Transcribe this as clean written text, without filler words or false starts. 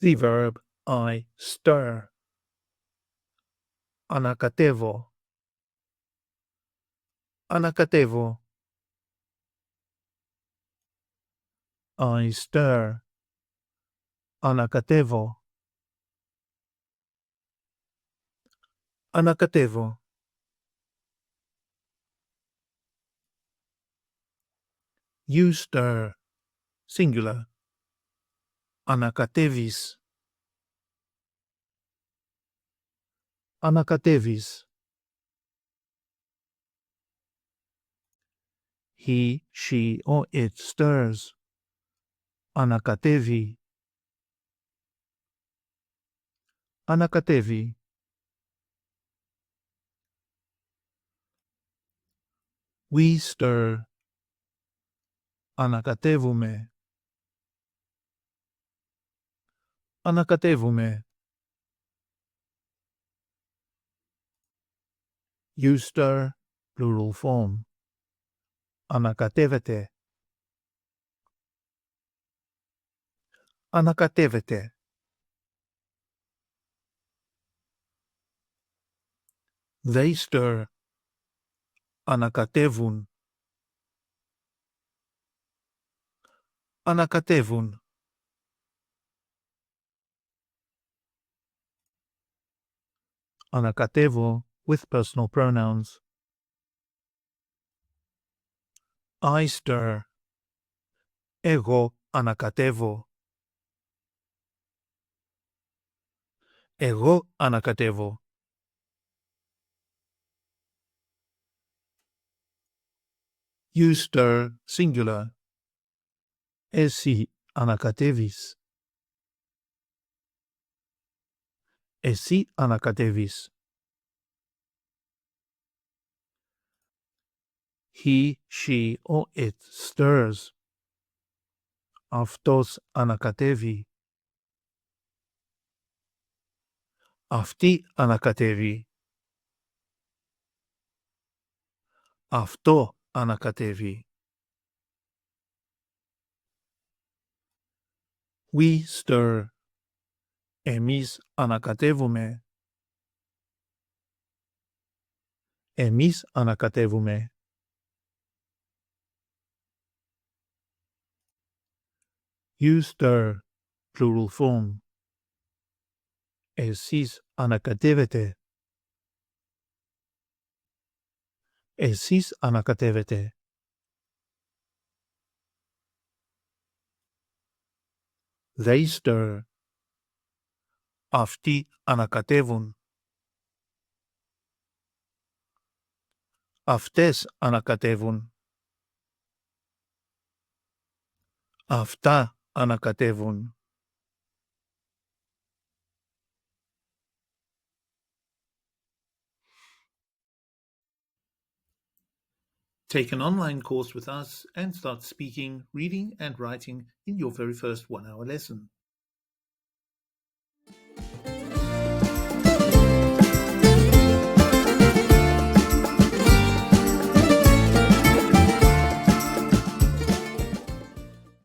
The verb I stir. Ανακατεύω. Ανακατεύω. I stir. Ανακατεύω. Ανακατεύω. You stir. Singular. Ανακατεύεις. Ανακατεύεις. He, she or it stirs. Ανακατεύει. Ανακατεύει. We stir. Ανακατεύουμε. Ανακατεύουμε. You stir, plural form. Ανακατεύεται. Ανακατεύεται. They stir. Ανακατεύουν. Ανακατεύουν. Ανακατεύω with personal pronouns. I stir. Εγώ ανακατεύω. Εγώ ανακατεύω. You stir, singular. Εσύ ανακατεύεις. Εσύ ανακατεύεις. He, she or it stirs. Αυτός ανακατεύει. Αυτή ανακατεύει. Αυτό ανακατεύει. We stir. Εμείς ανακατεύουμε. Εμείς ανακατεύουμε. You stir, plural form. Εσείς ανακατεύετε. Εσείς ανακατεύετε. They stir. Αυτοί ανακατεύουν. Αυτές ανακατεύουν. Αυτά ανακατεύουν. Take an online course with us and start speaking, reading and writing in your very first 1-hour lesson.